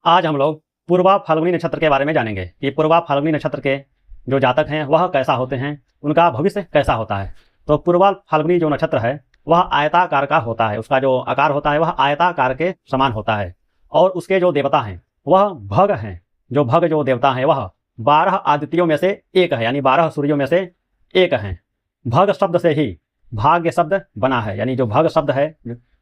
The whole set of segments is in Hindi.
आज हम लोग पूर्वा फाल्गुनी नक्षत्र के बारे में जानेंगे कि पूर्वा फाल्गुनी नक्षत्र के जो जातक हैं वह कैसा होते हैं, उनका भविष्य कैसा होता है। तो पूर्वा फाल्गुनी जो नक्षत्र है वह आयताकार का होता है, उसका जो आकार होता है वह आयताकार के समान होता है। और उसके जो देवता हैं वह भग हैं। जो भग जो देवता हैं वह 12 आदित्यों में से एक है, यानी 12 सूर्यों में से एक हैं। भग शब्द से ही भाग्य शब्द बना है, यानी जो भग शब्द है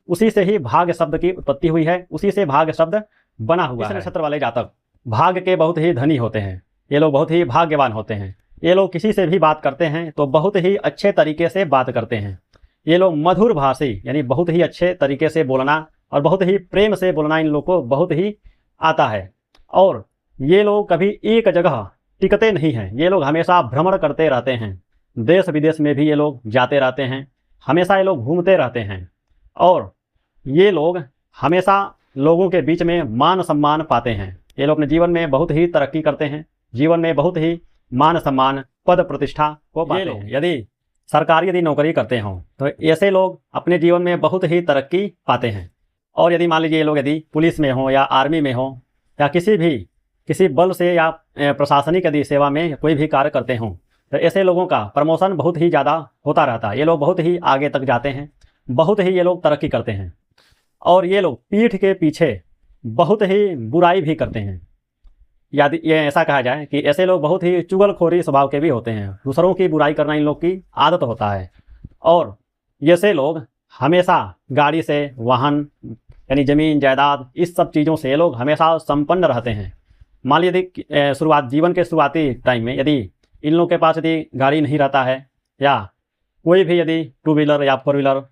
उसी से ही भाग्य शब्द की उत्पत्ति हुई है, उसी से भाग्य शब्द बना हुआ है। इस नक्षत्र वाले जातक भाग्य के बहुत ही धनी होते हैं, ये लोग बहुत ही भाग्यवान होते हैं। ये लोग किसी से भी बात करते हैं तो बहुत ही अच्छे तरीके से बात करते हैं। ये लोग मधुर भाषी, यानी बहुत ही अच्छे तरीके से बोलना और बहुत ही प्रेम से बोलना इन लोग को बहुत ही आता है। और ये लोग कभी एक जगह टिकते नहीं हैं, ये लोग हमेशा भ्रमण करते रहते हैं। देश विदेश में भी ये लोग जाते रहते हैं, हमेशा ये लोग घूमते रहते हैं। और ये लोग हमेशा लोगों के बीच में मान सम्मान पाते हैं। ये लोग अपने जीवन में बहुत ही तरक्की करते हैं, जीवन में बहुत ही मान सम्मान पद प्रतिष्ठा को पाते हैं। यदि सरकारी यदि नौकरी करते हों तो ऐसे लोग अपने जीवन में बहुत ही तरक्की पाते हैं। और यदि मान लीजिए ये लोग यदि पुलिस में हों या आर्मी में हों या किसी बल से या प्रशासनिक यदि सेवा में कोई भी कार्य करते हों तो ऐसे लोगों का प्रमोशन बहुत ही ज़्यादा होता रहता है। ये लोग बहुत ही आगे तक जाते हैं, बहुत ही ये लोग तरक्की करते हैं। और ये लोग पीठ के पीछे बहुत ही बुराई भी करते हैं। यदि ये ऐसा कहा जाए कि ऐसे लोग बहुत ही चुगलखोरी स्वभाव के भी होते हैं, दूसरों की बुराई करना इन लोग की आदत होता है। और ऐसे लोग हमेशा गाड़ी से, वाहन यानी ज़मीन जायदाद, इस सब चीज़ों से ये लोग हमेशा संपन्न रहते हैं। मान लीजिए जीवन के शुरुआती टाइम में यदि इन लोगों के पास यदि गाड़ी नहीं रहता है या कोई भी यदि 2 व्हीलर या 4 व्हीलर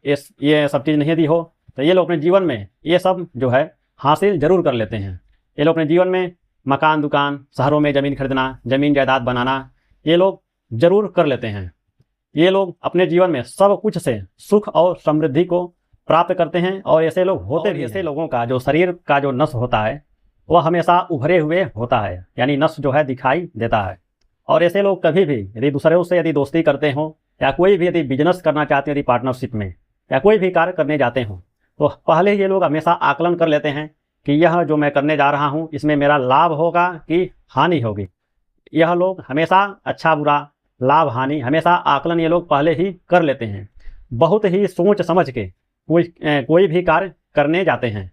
ये सब चीज़ नहीं यदि हो तो ये लोग अपने जीवन में ये सब जो है हासिल जरूर कर लेते हैं। ये लोग अपने जीवन में मकान दुकान, शहरों में ज़मीन खरीदना, ज़मीन जायदाद बनाना, ये लोग जरूर कर लेते हैं। ये लोग अपने जीवन में सब कुछ से सुख और समृद्धि को प्राप्त करते हैं। और ऐसे लोग होते भी, ऐसे लोगों का जो शरीर का जो नस होता है वह हमेशा उभरे हुए होता है, यानी नस जो है दिखाई देता है। और ऐसे लोग कभी भी यदि दूसरों से यदि दोस्ती करते हों या कोई भी यदि बिजनेस करना चाहते हैं, यदि पार्टनरशिप में या कोई भी कार्य करने जाते हों तो पहले ये लोग हमेशा आकलन कर लेते हैं कि यह जो मैं करने जा रहा हूँ इसमें मेरा लाभ होगा कि हानि होगी। यह लोग हमेशा अच्छा बुरा, लाभ हानि हमेशा आकलन ये लोग पहले ही कर लेते हैं। बहुत ही सोच समझ के कोई भी कार्य करने जाते हैं,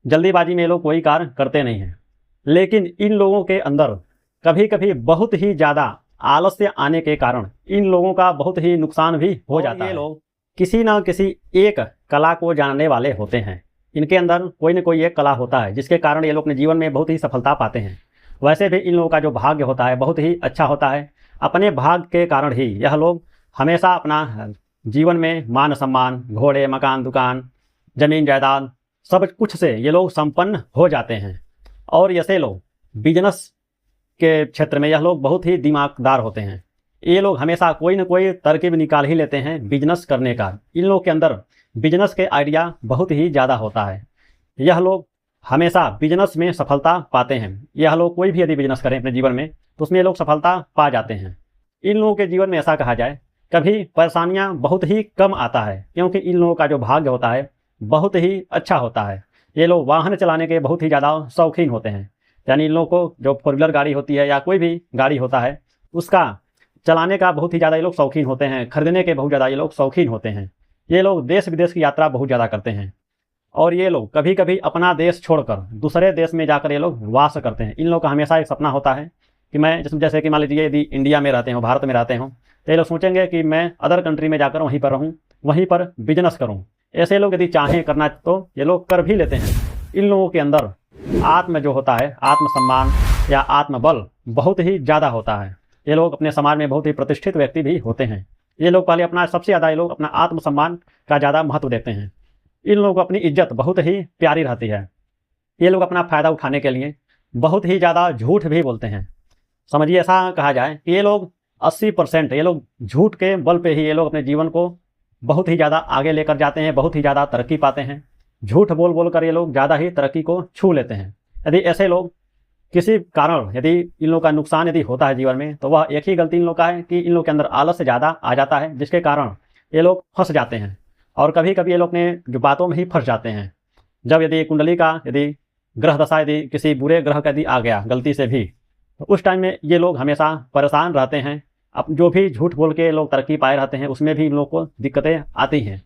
जल्दीबाजी में ये लोग कोई कार्य करते नहीं हैं। लेकिन इन लोगों के अंदर कभी कभी बहुत ही ज़्यादा आलस्य आने के कारण इन लोगों का बहुत ही नुकसान भी हो जाता है। ये लोग किसी न किसी एक कला को जानने वाले होते हैं। इनके अंदर कोई न कोई एक कला होता है जिसके कारण ये लोग अपने जीवन में बहुत ही सफलता पाते हैं। वैसे भी इन लोगों का जो भाग्य होता है बहुत ही अच्छा होता है। अपने भाग्य के कारण ही यह लोग हमेशा अपना जीवन में मान सम्मान, घोड़े, मकान दुकान, ज़मीन जायदाद सब कुछ से ये लोग संपन्न हो जाते हैं। और ऐसे लोग बिजनेस के क्षेत्र में यह लोग बहुत ही दिमागदार होते हैं। ये लोग हमेशा कोई न कोई तरकीब निकाल ही लेते हैं बिजनेस करने का। इन लोग के अंदर बिजनेस के आइडिया बहुत ही ज़्यादा होता है। यह लोग हमेशा बिजनेस में सफलता पाते हैं। यह लोग कोई भी यदि बिजनेस करें अपने जीवन में तो उसमें लोग सफलता पा जाते हैं। इन लोगों के जीवन में ऐसा कहा जाए कभी परेशानियां बहुत ही कम आता है, क्योंकि इन लोगों का जो भाग्य होता है बहुत ही अच्छा होता है। ये लोग वाहन चलाने के बहुत ही ज़्यादा शौकीन होते हैं, यानी इन लोगों को जो 4 व्हीलर गाड़ी होती है या कोई भी गाड़ी होता है उसका चलाने का बहुत ही ज़्यादा ये लोग शौकीन होते हैं, खरीदने के बहुत ज़्यादा ये लोग शौकीन होते हैं। ये लोग देश विदेश की यात्रा बहुत ज़्यादा करते हैं। और ये लोग कभी कभी अपना देश छोड़कर दूसरे देश में जाकर ये लोग वास करते हैं। इन लोग का हमेशा एक सपना होता है कि मैं जैसे कि मान लीजिए यदि इंडिया में रहते हो, भारत में रहते हो तो ये लोग सोचेंगे कि मैं अदर कंट्री में जाकर वहीं पर रहूँ, वहीं पर बिजनेस करूँ। ऐसे लोग यदि चाहें करना तो ये लोग कर भी लेते हैं। इन लोगों के अंदर आत्म जो होता है, आत्मसम्मान या आत्मबल बहुत ही ज़्यादा होता है। ये लोग अपने समाज में बहुत ही प्रतिष्ठित व्यक्ति भी होते हैं। ये लोग पहले अपना सबसे ज़्यादा ये लोग अपना आत्मसम्मान का ज़्यादा महत्व देते हैं। इन लोगों को अपनी इज्जत बहुत ही प्यारी रहती है। ये लोग अपना फ़ायदा उठाने के लिए बहुत ही ज़्यादा झूठ भी बोलते हैं। समझिए ऐसा कहा जाए कि ये लोग 80% ये लोग झूठ के बल पे ही ये लोग अपने जीवन को बहुत ही ज़्यादा आगे लेकर जाते हैं, बहुत ही ज़्यादा तरक्की पाते हैं। झूठ बोल बोल कर ये लोग ज़्यादा ही तरक्की को छू लेते हैं। यदि ऐसे लोग किसी कारण यदि इन लोगों का नुकसान यदि होता है जीवन में तो वह एक ही गलती इन लोग का है कि इन लोग के अंदर आलस ज़्यादा आ जाता है, जिसके कारण ये लोग फंस जाते हैं। और कभी कभी ये लोग अपने जो बातों में ही फंस जाते हैं। जब यदि कुंडली का यदि ग्रह दशा यदि किसी बुरे ग्रह का यदि आ गया गलती से भी, तो उस टाइम में ये लोग हमेशा परेशान रहते हैं। अब जो भी झूठ बोल के लोग तरक्की पाए रहते हैं उसमें भी इन लोग को दिक्कतें आती हैं।